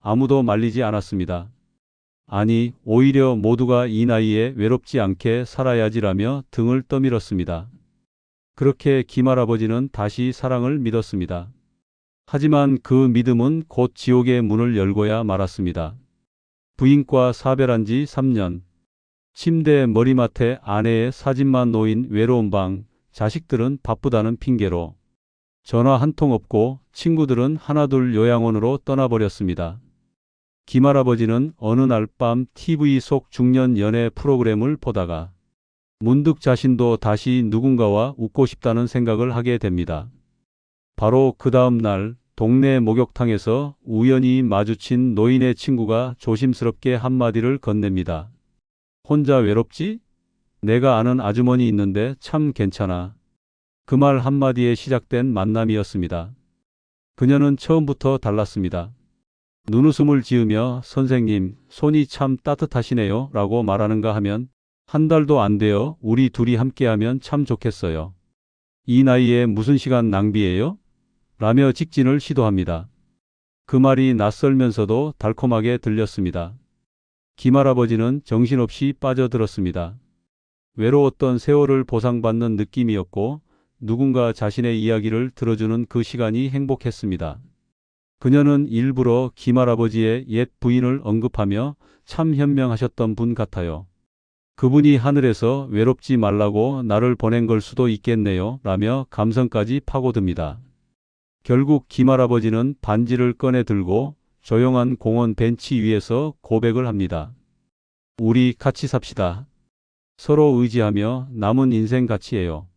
아무도 말리지 않았습니다. 아니, 오히려 모두가 이 나이에 외롭지 않게 살아야지라며 등을 떠밀었습니다. 그렇게 김할아버지는 다시 사랑을 믿었습니다. 하지만 그 믿음은 곧 지옥의 문을 열고야 말았습니다. 부인과 사별한 지 3년. 침대 머리맡에 아내의 사진만 놓인 외로운 방, 자식들은 바쁘다는 핑계로 전화 한 통 없고 친구들은 하나둘 요양원으로 떠나버렸습니다. 김할아버지는 어느 날 밤 TV 속 중년 연애 프로그램을 보다가 문득 자신도 다시 누군가와 웃고 싶다는 생각을 하게 됩니다. 바로 그 다음 날 동네 목욕탕에서 우연히 마주친 노인의 친구가 조심스럽게 한마디를 건넵니다. 혼자 외롭지? 내가 아는 아주머니 있는데 참 괜찮아. 그 말 한마디에 시작된 만남이었습니다. 그녀는 처음부터 달랐습니다. 눈웃음을 지으며 선생님, 손이 참 따뜻하시네요 라고 말하는가 하면 한 달도 안 돼요. 우리 둘이 함께하면 참 좋겠어요. 이 나이에 무슨 시간 낭비예요? 라며 직진을 시도합니다. 그 말이 낯설면서도 달콤하게 들렸습니다. 김할아버지는 정신없이 빠져들었습니다. 외로웠던 세월을 보상받는 느낌이었고 누군가 자신의 이야기를 들어주는 그 시간이 행복했습니다. 그녀는 일부러 김할아버지의 옛 부인을 언급하며 참 현명하셨던 분 같아요. 그분이 하늘에서 외롭지 말라고 나를 보낸 걸 수도 있겠네요 라며 감성까지 파고듭니다. 결국 김할아버지는 반지를 꺼내 들고 조용한 공원 벤치 위에서 고백을 합니다. 우리 같이 삽시다. 서로 의지하며 남은 인생 같이해요.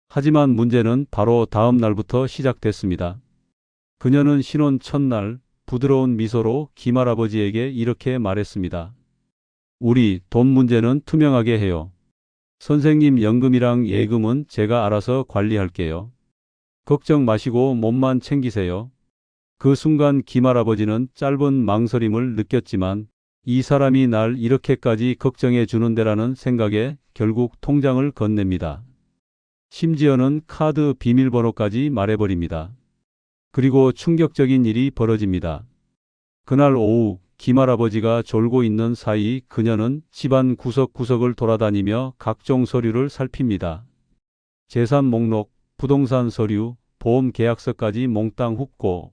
하지만 문제는 바로 다음 날부터 시작됐습니다. 그녀는 신혼 첫날 부드러운 미소로 김할아버지에게 이렇게 말했습니다. 우리 돈 문제는 투명하게 해요. 선생님 연금이랑 예금은 제가 알아서 관리할게요. 걱정 마시고 몸만 챙기세요. 그 순간 김할아버지는 짧은 망설임을 느꼈지만 이 사람이 날 이렇게까지 걱정해 주는데라는 생각에 결국 통장을 건넵니다. 심지어는 카드 비밀번호까지 말해버립니다. 그리고 충격적인 일이 벌어집니다. 그날 오후 김할아버지가 졸고 있는 사이 그녀는 집안 구석구석을 돌아다니며 각종 서류를 살핍니다. 재산 목록, 부동산 서류, 보험 계약서까지 몽땅 훑고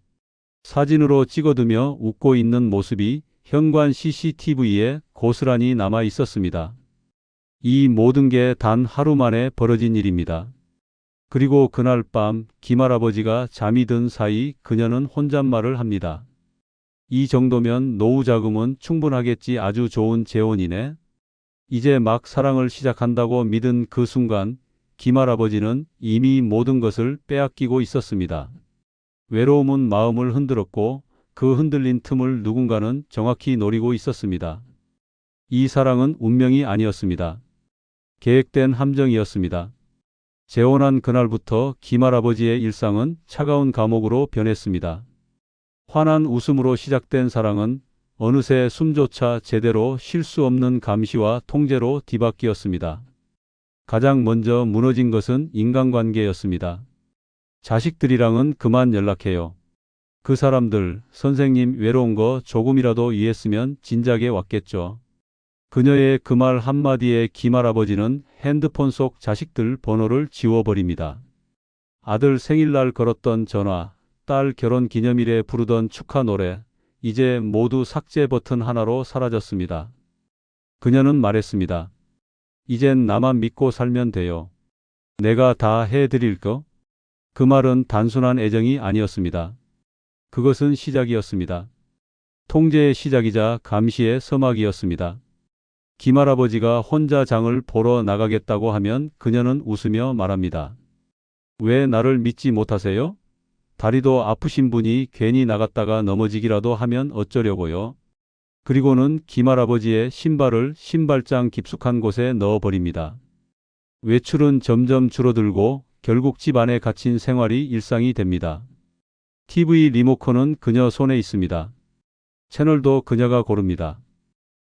사진으로 찍어두며 웃고 있는 모습이 현관 CCTV에 고스란히 남아 있었습니다. 이 모든 게 단 하루 만에 벌어진 일입니다. 그리고 그날 밤 김할아버지가 잠이 든 사이 그녀는 혼잣말을 합니다. 이 정도면 노후 자금은 충분하겠지. 아주 좋은 재혼이네. 이제 막 사랑을 시작한다고 믿은 그 순간 김할아버지는 이미 모든 것을 빼앗기고 있었습니다. 외로움은 마음을 흔들었고 그 흔들린 틈을 누군가는 정확히 노리고 있었습니다. 이 사랑은 운명이 아니었습니다. 계획된 함정이었습니다. 재혼한 그날부터 김할아버지의 일상은 차가운 감옥으로 변했습니다. 환한 웃음으로 시작된 사랑은 어느새 숨조차 제대로 쉴 수 없는 감시와 통제로 뒤바뀌었습니다. 가장 먼저 무너진 것은 인간관계였습니다. 자식들이랑은 그만 연락해요. 그 사람들, 선생님 외로운 거 조금이라도 이해했으면 진작에 왔겠죠. 그녀의 그 말 한마디에 김할아버지는 핸드폰 속 자식들 번호를 지워버립니다. 아들 생일날 걸었던 전화, 딸 결혼 기념일에 부르던 축하 노래, 이제 모두 삭제 버튼 하나로 사라졌습니다. 그녀는 말했습니다. 이젠 나만 믿고 살면 돼요. 내가 다 해드릴 거? 그 말은 단순한 애정이 아니었습니다. 그것은 시작이었습니다. 통제의 시작이자 감시의 서막이었습니다. 김할아버지가 혼자 장을 보러 나가겠다고 하면 그녀는 웃으며 말합니다. 왜 나를 믿지 못하세요? 다리도 아프신 분이 괜히 나갔다가 넘어지기라도 하면 어쩌려고요? 그리고는 김할아버지의 신발을 신발장 깊숙한 곳에 넣어버립니다. 외출은 점점 줄어들고 결국 집 안에 갇힌 생활이 일상이 됩니다. TV 리모컨은 그녀 손에 있습니다. 채널도 그녀가 고릅니다.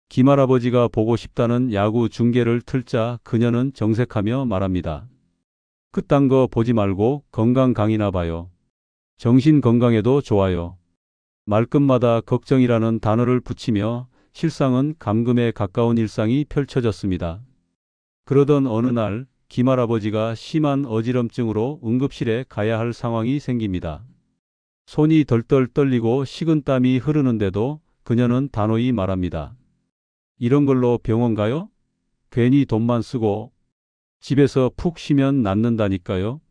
김할아버지가 보고 싶다는 야구 중계를 틀자 그녀는 정색하며 말합니다. 그딴 거 보지 말고 건강 강의나 봐요. 정신 건강에도 좋아요. 말끝마다 걱정이라는 단어를 붙이며 실상은 감금에 가까운 일상이 펼쳐졌습니다. 그러던 어느 날 김할아버지가 심한 어지럼증으로 응급실에 가야 할 상황이 생깁니다. 손이 덜덜 떨리고 식은땀이 흐르는데도 그녀는 단호히 말합니다. 이런 걸로 병원 가요? 괜히 돈만 쓰고 집에서 푹 쉬면 낫는다니까요.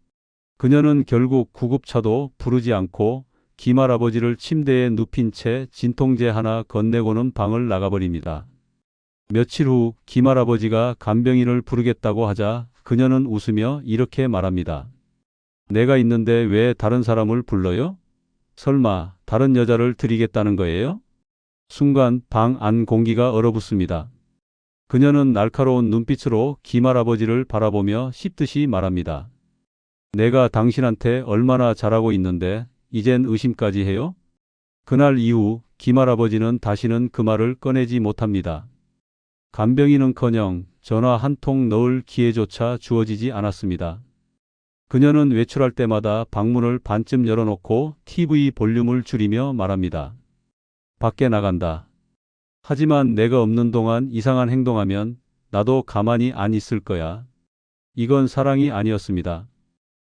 그녀는 결국 구급차도 부르지 않고 김할아버지를 침대에 눕힌 채 진통제 하나 건네고는 방을 나가버립니다. 며칠 후 김할아버지가 간병인을 부르겠다고 하자 그녀는 웃으며 이렇게 말합니다. 내가 있는데 왜 다른 사람을 불러요? 설마 다른 여자를 드리겠다는 거예요? 순간 방 안 공기가 얼어붙습니다. 그녀는 날카로운 눈빛으로 김할아버지를 바라보며 씹듯이 말합니다. 내가 당신한테 얼마나 잘하고 있는데 이젠 의심까지 해요? 그날 이후 김할아버지는 다시는 그 말을 꺼내지 못합니다. 간병인은커녕 전화 한 통 넣을 기회조차 주어지지 않았습니다. 그녀는 외출할 때마다 방문을 반쯤 열어놓고 TV 볼륨을 줄이며 말합니다. 밖에 나간다. 하지만 내가 없는 동안 이상한 행동하면 나도 가만히 안 있을 거야. 이건 사랑이 아니었습니다.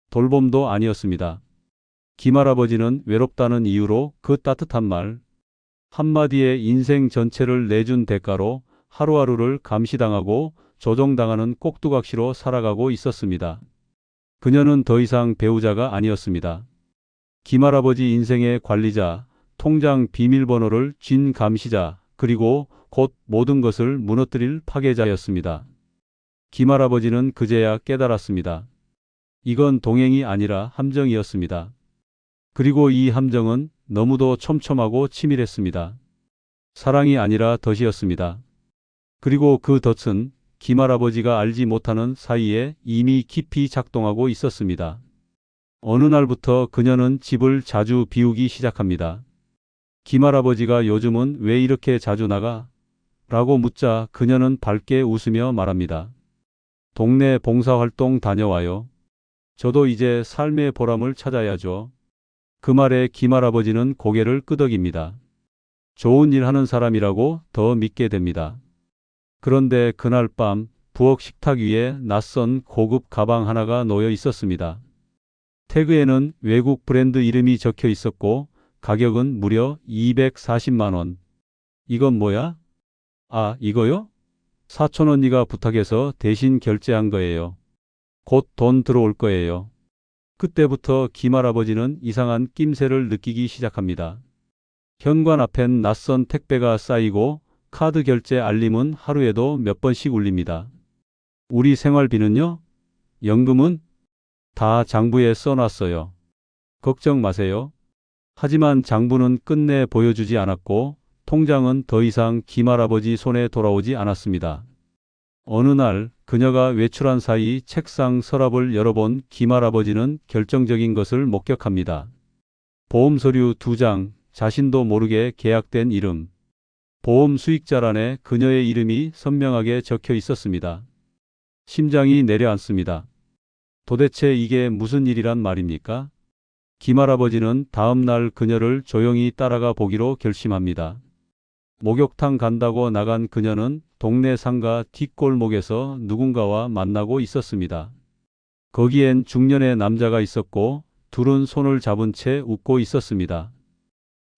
돌봄도 아니었습니다. 김할아버지는 외롭다는 이유로 그 따뜻한 말 한마디에 인생 전체를 내준 대가로 하루하루를 감시당하고 조종당하는 꼭두각시로 살아가고 있었습니다. 그녀는 더 이상 배우자가 아니었습니다. 김할아버지 인생의 관리자, 통장 비밀번호를 쥔 감시자, 그리고 곧 모든 것을 무너뜨릴 파괴자였습니다. 김할아버지는 그제야 깨달았습니다. 이건 동행이 아니라 함정이었습니다. 그리고 이 함정은 너무도 촘촘하고 치밀했습니다. 사랑이 아니라 덫이었습니다. 그리고 그 덫은 김할아버지가 알지 못하는 사이에 이미 깊이 작동하고 있었습니다. 어느 날부터 그녀는 집을 자주 비우기 시작합니다. 김할아버지가 요즘은 왜 이렇게 자주 나가? 라고 묻자 그녀는 밝게 웃으며 말합니다. 동네 봉사활동 다녀와요. 저도 이제 삶의 보람을 찾아야죠. 그 말에 김할아버지는 고개를 끄덕입니다. 좋은 일 하는 사람이라고 더 믿게 됩니다. 그런데 그날 밤 부엌 식탁 위에 낯선 고급 가방 하나가 놓여 있었습니다. 태그에는 외국 브랜드 이름이 적혀 있었고 가격은 무려 240만 원. 이건 뭐야? 아, 이거요? 사촌 언니가 부탁해서 대신 결제한 거예요. 곧 돈 들어올 거예요. 그때부터 김할아버지는 이상한 낌새를 느끼기 시작합니다. 현관 앞엔 낯선 택배가 쌓이고 카드 결제 알림은 하루에도 몇 번씩 울립니다. 우리 생활비는요? 연금은? 다 장부에 써놨어요. 걱정 마세요. 하지만 장부는 끝내 보여주지 않았고 통장은 더 이상 김할아버지 손에 돌아오지 않았습니다. 어느 날 그녀가 외출한 사이 책상 서랍을 열어본 김할아버지는 결정적인 것을 목격합니다. 보험 서류 2장, 자신도 모르게 계약된 이름. 보험 수익자란에 그녀의 이름이 선명하게 적혀 있었습니다. 심장이 내려앉습니다. 도대체 이게 무슨 일이란 말입니까? 김할아버지는 다음 날 그녀를 조용히 따라가 보기로 결심합니다. 목욕탕 간다고 나간 그녀는 동네 상가 뒷골목에서 누군가와 만나고 있었습니다. 거기엔 중년의 남자가 있었고 둘은 손을 잡은 채 웃고 있었습니다.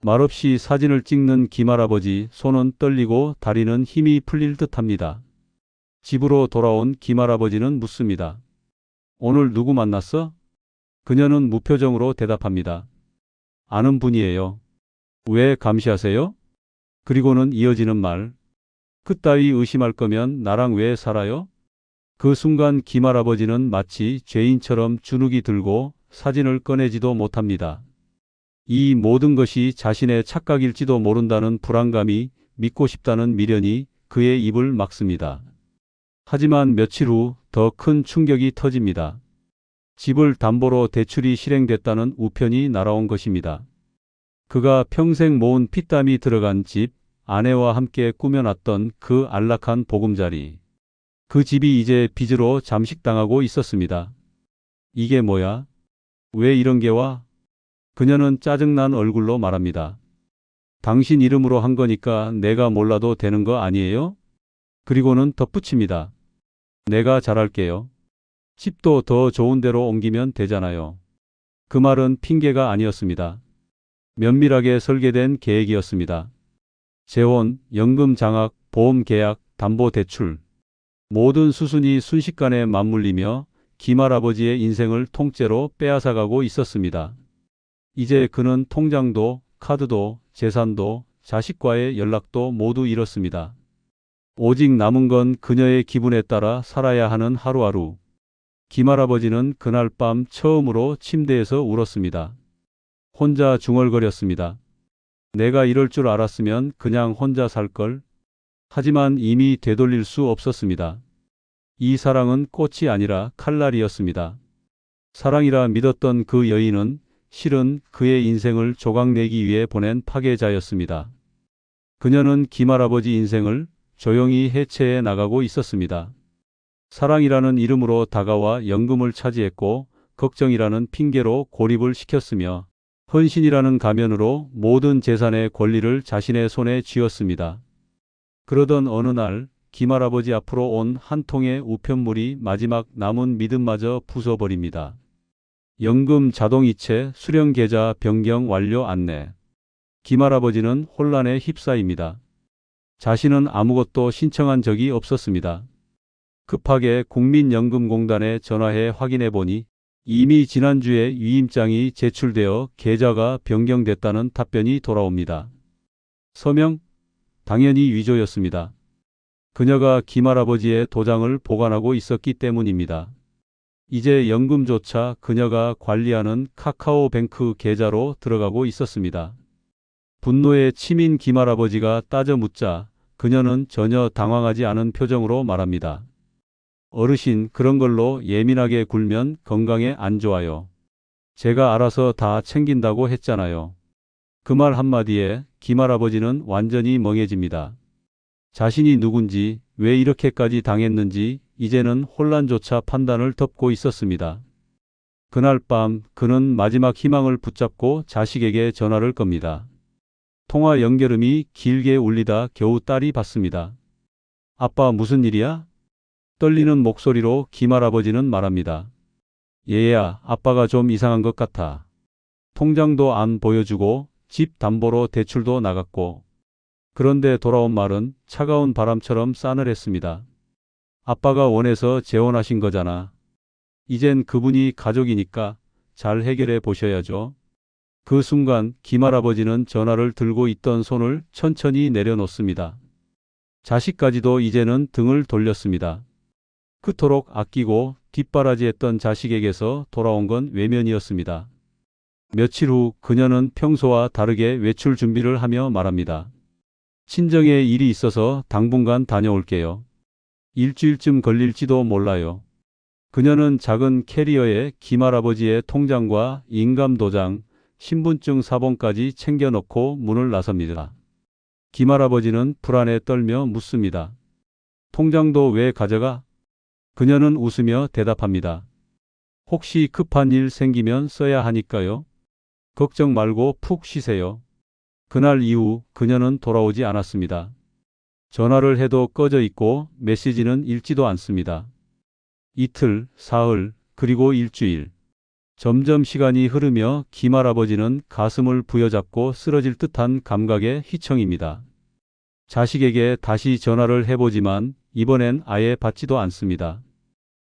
말없이 사진을 찍는 김할아버지 손은 떨리고 다리는 힘이 풀릴 듯합니다. 집으로 돌아온 김할아버지는 묻습니다. 오늘 누구 만났어? 그녀는 무표정으로 대답합니다. 아는 분이에요. 왜 감시하세요? 그리고는 이어지는 말. 그따위 의심할 거면 나랑 왜 살아요? 그 순간 김할아버지는 마치 죄인처럼 주눅이 들고 사진을 꺼내지도 못합니다. 이 모든 것이 자신의 착각일지도 모른다는 불안감이, 믿고 싶다는 미련이 그의 입을 막습니다. 하지만 며칠 후 더 큰 충격이 터집니다. 집을 담보로 대출이 실행됐다는 우편이 날아온 것입니다. 그가 평생 모은 피땀이 들어간 집, 아내와 함께 꾸며놨던 그 안락한 보금자리. 그 집이 이제 빚으로 잠식당하고 있었습니다. 이게 뭐야? 왜 이런 게 와? 그녀는 짜증난 얼굴로 말합니다. 당신 이름으로 한 거니까 내가 몰라도 되는 거 아니에요? 그리고는 덧붙입니다. 내가 잘할게요. 집도 더 좋은 데로 옮기면 되잖아요. 그 말은 핑계가 아니었습니다. 면밀하게 설계된 계획이었습니다. 재혼, 연금 장악, 보험 계약, 담보 대출. 모든 수순이 순식간에 맞물리며 김할아버지의 인생을 통째로 빼앗아가고 있었습니다. 이제 그는 통장도, 카드도, 재산도, 자식과의 연락도 모두 잃었습니다. 오직 남은 건 그녀의 기분에 따라 살아야 하는 하루하루. 김할아버지는 그날 밤 처음으로 침대에서 울었습니다. 혼자 중얼거렸습니다. 내가 이럴 줄 알았으면 그냥 혼자 살걸. 하지만 이미 되돌릴 수 없었습니다. 이 사랑은 꽃이 아니라 칼날이었습니다. 사랑이라 믿었던 그 여인은 실은 그의 인생을 조각내기 위해 보낸 파괴자였습니다. 그녀는 김할아버지 인생을 조용히 해체해 나가고 있었습니다. 사랑이라는 이름으로 다가와 연금을 차지했고 걱정이라는 핑계로 고립을 시켰으며 헌신이라는 가면으로 모든 재산의 권리를 자신의 손에 쥐었습니다. 그러던 어느 날 김할아버지 앞으로 온 한 통의 우편물이 마지막 남은 믿음마저 부숴버립니다. 연금 자동이체 수령 계좌 변경 완료 안내. 김할아버지는 혼란에 휩싸입니다. 자신은 아무것도 신청한 적이 없었습니다. 급하게 국민연금공단에 전화해 확인해 보니 이미 지난주에 위임장이 제출되어 계좌가 변경됐다는 답변이 돌아옵니다. 서명? 당연히 위조였습니다. 그녀가 김할아버지의 도장을 보관하고 있었기 때문입니다. 이제 연금조차 그녀가 관리하는 카카오뱅크 계좌로 들어가고 있었습니다. 분노에 치민 김할아버지가 따져 묻자 그녀는 전혀 당황하지 않은 표정으로 말합니다. 어르신, 그런 걸로 예민하게 굴면 건강에 안 좋아요. 제가 알아서 다 챙긴다고 했잖아요. 그 말 한마디에 김할아버지는 완전히 멍해집니다. 자신이 누군지, 왜 이렇게까지 당했는지 이제는 혼란조차 판단을 덮고 있었습니다. 그날 밤 그는 마지막 희망을 붙잡고 자식에게 전화를 겁니다. 통화 연결음이 길게 울리다 겨우 딸이 받습니다. 아빠, 무슨 일이야? 떨리는 목소리로 김할아버지는 말합니다. 얘야, 아빠가 좀 이상한 것 같아. 통장도 안 보여주고 집 담보로 대출도 나갔고. 그런데 돌아온 말은 차가운 바람처럼 싸늘했습니다. 아빠가 원해서 재혼하신 거잖아. 이젠 그분이 가족이니까 잘 해결해 보셔야죠. 그 순간 김할아버지는 전화를 들고 있던 손을 천천히 내려놓습니다. 자식까지도 이제는 등을 돌렸습니다. 그토록 아끼고 뒷바라지했던 자식에게서 돌아온 건 외면이었습니다. 며칠 후 그녀는 평소와 다르게 외출 준비를 하며 말합니다. 친정에 일이 있어서 당분간 다녀올게요. 일주일쯤 걸릴지도 몰라요. 그녀는 작은 캐리어에 김할아버지의 통장과 인감도장, 신분증 사본까지 챙겨 넣고 문을 나섭니다. 김할아버지는 불안에 떨며 묻습니다. 통장도 왜 가져가? 그녀는 웃으며 대답합니다. 혹시 급한 일 생기면 써야 하니까요. 걱정 말고 푹 쉬세요. 그날 이후 그녀는 돌아오지 않았습니다. 전화를 해도 꺼져 있고 메시지는 읽지도 않습니다. 이틀, 사흘, 그리고 일주일. 점점 시간이 흐르며 김할아버지는 가슴을 부여잡고 쓰러질 듯한 감각에 휘청입니다. 자식에게 다시 전화를 해보지만 이번엔 아예 받지도 않습니다.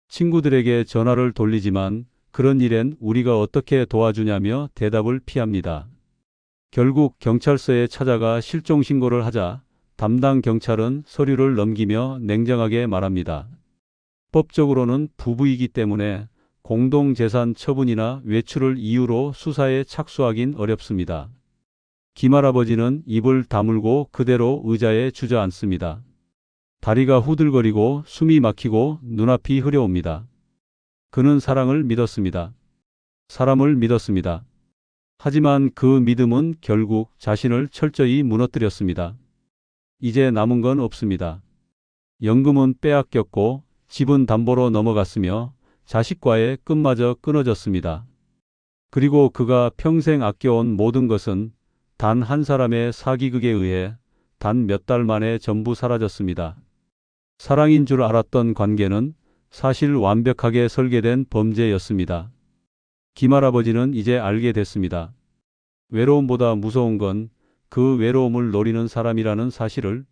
친구들에게 전화를 돌리지만 그런 일엔 우리가 어떻게 도와주냐며 대답을 피합니다. 결국 경찰서에 찾아가 실종 신고를 하자 담당 경찰은 서류를 넘기며 냉정하게 말합니다. 법적으로는 부부이기 때문에 공동재산 처분이나 외출을 이유로 수사에 착수하긴 어렵습니다. 김할아버지는 입을 다물고 그대로 의자에 주저앉습니다. 다리가 후들거리고 숨이 막히고 눈앞이 흐려옵니다. 그는 사랑을 믿었습니다. 사람을 믿었습니다. 하지만 그 믿음은 결국 자신을 철저히 무너뜨렸습니다. 이제 남은 건 없습니다. 연금은 빼앗겼고 집은 담보로 넘어갔으며 자식과의 끝마저 끊어졌습니다. 그리고 그가 평생 아껴온 모든 것은 단 한 사람의 사기극에 의해 단 몇 달 만에 전부 사라졌습니다. 사랑인 줄 알았던 관계는 사실 완벽하게 설계된 범죄였습니다. 김할아버지는 이제 알게 됐습니다. 외로움보다 무서운 건 그 외로움을 노리는 사람이라는 사실을.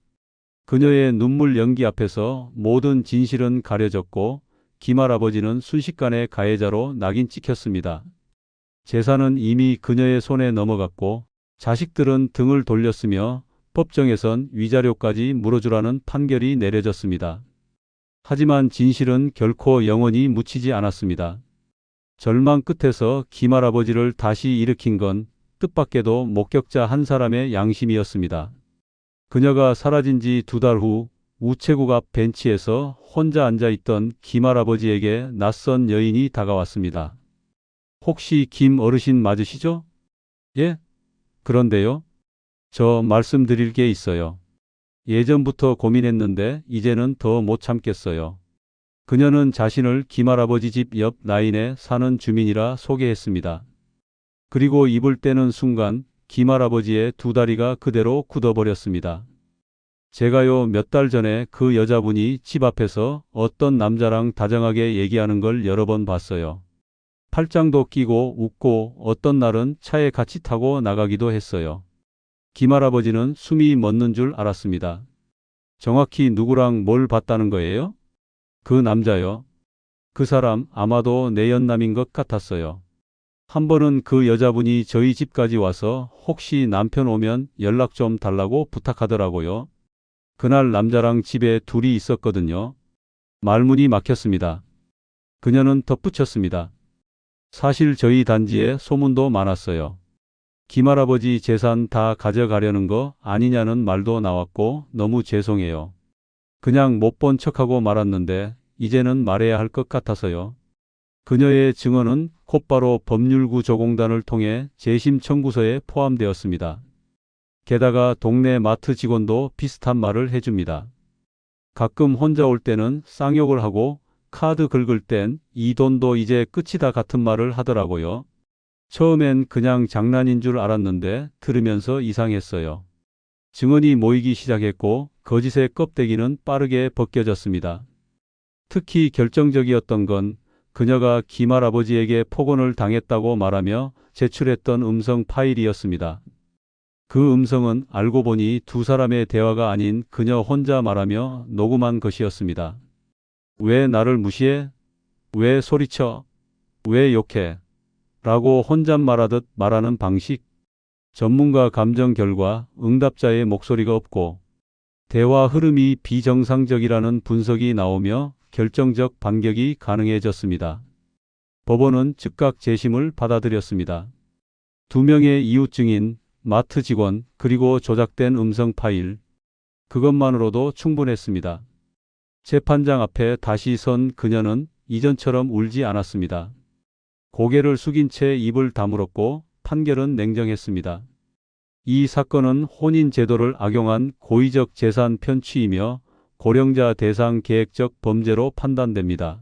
그녀의 눈물 연기 앞에서 모든 진실은 가려졌고 김할아버지는 순식간에 가해자로 낙인 찍혔습니다. 재산은 이미 그녀의 손에 넘어갔고 자식들은 등을 돌렸으며 법정에선 위자료까지 물어주라는 판결이 내려졌습니다. 하지만 진실은 결코 영원히 묻히지 않았습니다. 절망 끝에서 김할아버지를 다시 일으킨 건 뜻밖에도 목격자 한 사람의 양심이었습니다. 그녀가 사라진 지 2달 후 우체국 앞 벤치에서 혼자 앉아있던 김할아버지에게 낯선 여인이 다가왔습니다. 혹시 김 어르신 맞으시죠? 예? 그런데요. 저 말씀드릴 게 있어요. 예전부터 고민했는데 이제는 더 못 참겠어요. 그녀는 자신을 김할아버지 집 옆 라인에 사는 주민이라 소개했습니다. 그리고 입을 떼는 순간 김할아버지의 2다리가 그대로 굳어버렸습니다. 제가요, 몇 달 전에 그 여자분이 집 앞에서 어떤 남자랑 다정하게 얘기하는 걸 여러 번 봤어요. 팔짱도 끼고 웃고 어떤 날은 차에 같이 타고 나가기도 했어요. 김할아버지는 숨이 멎는 줄 알았습니다. 정확히 누구랑 뭘 봤다는 거예요? 그 남자요. 그 사람 아마도 내 연남인 것 같았어요. 한 번은 그 여자분이 저희 집까지 와서 혹시 남편 오면 연락 좀 달라고 부탁하더라고요. 그날 남자랑 집에 둘이 있었거든요. 말문이 막혔습니다. 그녀는 덧붙였습니다. 사실 저희 단지에 소문도 많았어요. 김할아버지 재산 다 가져가려는 거 아니냐는 말도 나왔고 너무 죄송해요. 그냥 못 본 척하고 말았는데 이제는 말해야 할 것 같아서요. 그녀의 증언은 곧바로 법률구조공단을 통해 재심 청구서에 포함되었습니다. 게다가 동네 마트 직원도 비슷한 말을 해줍니다. 가끔 혼자 올 때는 쌍욕을 하고 카드 긁을 땐 이 돈도 이제 끝이다 같은 말을 하더라고요. 처음엔 그냥 장난인 줄 알았는데 들으면서 이상했어요. 증언이 모이기 시작했고 거짓의 껍데기는 빠르게 벗겨졌습니다. 특히 결정적이었던 건 그녀가 김할아버지에게 폭언을 당했다고 말하며 제출했던 음성 파일이었습니다. 그 음성은 알고 보니 두 사람의 대화가 아닌 그녀 혼자 말하며 녹음한 것이었습니다. 왜 나를 무시해? 왜 소리쳐? 왜 욕해? 라고 혼잣말하듯 말하는 방식. 전문가 감정 결과 응답자의 목소리가 없고 대화 흐름이 비정상적이라는 분석이 나오며 결정적 반격이 가능해졌습니다. 법원은 즉각 재심을 받아들였습니다. 2명의 이웃 증인, 마트 직원, 그리고 조작된 음성 파일. 그것만으로도 충분했습니다. 재판장 앞에 다시 선 그녀는 이전처럼 울지 않았습니다. 고개를 숙인 채 입을 다물었고 판결은 냉정했습니다. 이 사건은 혼인 제도를 악용한 고의적 재산 편취이며 고령자 대상 계획적 범죄로 판단됩니다.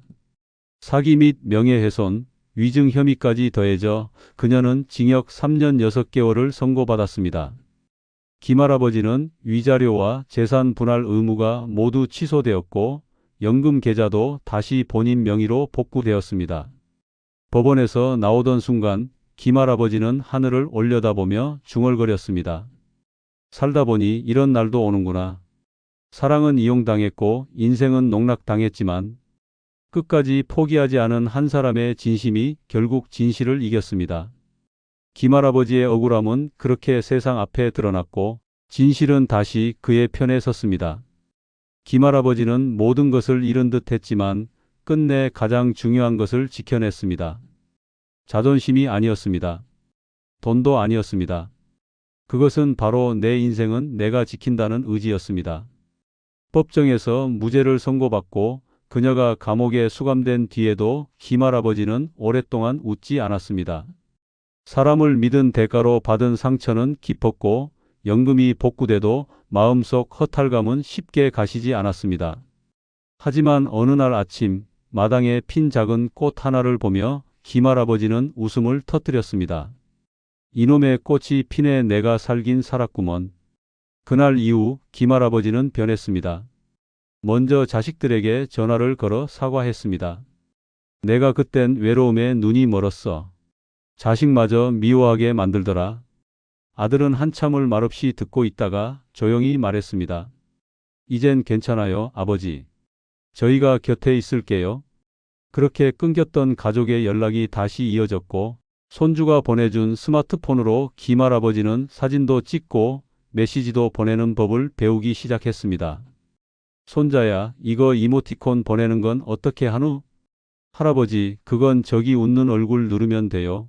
사기 및 명예훼손, 위증 혐의까지 더해져 그녀는 징역 3년 6개월을 선고받았습니다. 김할아버지는 위자료와 재산 분할 의무가 모두 취소되었고 연금 계좌도 다시 본인 명의로 복구되었습니다. 법원에서 나오던 순간 김할아버지는 하늘을 올려다보며 중얼거렸습니다. 살다 보니 이런 날도 오는구나. 사랑은 이용당했고 인생은 농락당했지만 끝까지 포기하지 않은 한 사람의 진심이 결국 진실을 이겼습니다. 김할아버지의 억울함은 그렇게 세상 앞에 드러났고 진실은 다시 그의 편에 섰습니다. 김할아버지는 모든 것을 잃은 듯 했지만 끝내 가장 중요한 것을 지켜냈습니다. 자존심이 아니었습니다. 돈도 아니었습니다. 그것은 바로 내 인생은 내가 지킨다는 의지였습니다. 법정에서 무죄를 선고받고 그녀가 감옥에 수감된 뒤에도 김할아버지는 오랫동안 웃지 않았습니다. 사람을 믿은 대가로 받은 상처는 깊었고 연금이 복구돼도 마음속 허탈감은 쉽게 가시지 않았습니다. 하지만 어느 날 아침 마당에 핀 작은 꽃 하나를 보며 김할아버지는 웃음을 터뜨렸습니다. 이놈의 꽃이 피네 내가 살긴 살았구먼. 그날 이후 김할아버지는 변했습니다. 먼저 자식들에게 전화를 걸어 사과했습니다. 내가 그땐 외로움에 눈이 멀었어. 자식마저 미워하게 만들더라. 아들은 한참을 말없이 듣고 있다가 조용히 말했습니다. 이젠 괜찮아요, 아버지. 저희가 곁에 있을게요. 그렇게 끊겼던 가족의 연락이 다시 이어졌고 손주가 보내준 스마트폰으로 김할아버지는 사진도 찍고 메시지도 보내는 법을 배우기 시작했습니다. 손자야, 이거 이모티콘 보내는 건 어떻게 하누? 할아버지, 그건 저기 웃는 얼굴 누르면 돼요.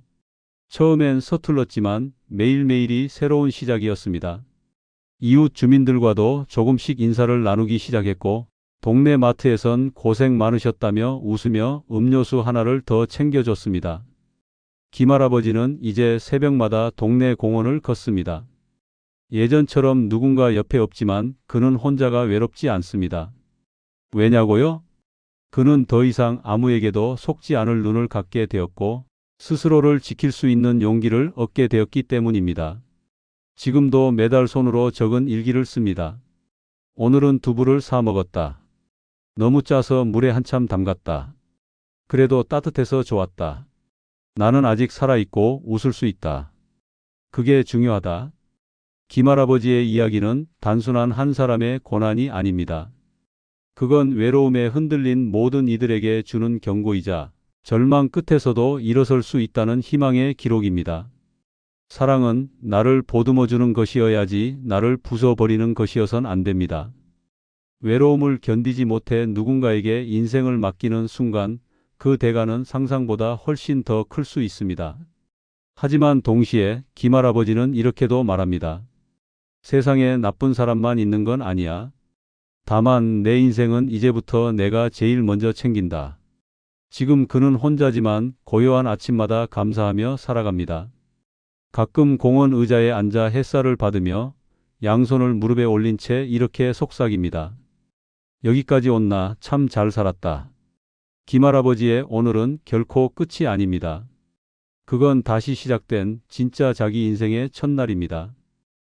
처음엔 서툴렀지만 매일매일이 새로운 시작이었습니다. 이웃 주민들과도 조금씩 인사를 나누기 시작했고 동네 마트에선 고생 많으셨다며 웃으며 음료수 하나를 더 챙겨줬습니다. 김할아버지는 이제 새벽마다 동네 공원을 걷습니다. 예전처럼 누군가 옆에 없지만 그는 혼자가 외롭지 않습니다. 왜냐고요? 그는 더 이상 아무에게도 속지 않을 눈을 갖게 되었고 스스로를 지킬 수 있는 용기를 얻게 되었기 때문입니다. 지금도 매달 손으로 적은 일기를 씁니다. 오늘은 두부를 사 먹었다. 너무 짜서 물에 한참 담갔다. 그래도 따뜻해서 좋았다. 나는 아직 살아있고 웃을 수 있다. 그게 중요하다. 김할아버지의 이야기는 단순한 한 사람의 고난이 아닙니다. 그건 외로움에 흔들린 모든 이들에게 주는 경고이자 절망 끝에서도 일어설 수 있다는 희망의 기록입니다. 사랑은 나를 보듬어주는 것이어야지 나를 부숴버리는 것이어선 안 됩니다. 외로움을 견디지 못해 누군가에게 인생을 맡기는 순간 그 대가는 상상보다 훨씬 더 클 수 있습니다. 하지만 동시에 김할아버지는 이렇게도 말합니다. 세상에 나쁜 사람만 있는 건 아니야. 다만 내 인생은 이제부터 내가 제일 먼저 챙긴다. 지금 그는 혼자지만 고요한 아침마다 감사하며 살아갑니다. 가끔 공원 의자에 앉아 햇살을 받으며 양손을 무릎에 올린 채 이렇게 속삭입니다. 여기까지 온나 참 잘 살았다. 김할아버지의 오늘은 결코 끝이 아닙니다. 그건 다시 시작된 진짜 자기 인생의 첫날입니다.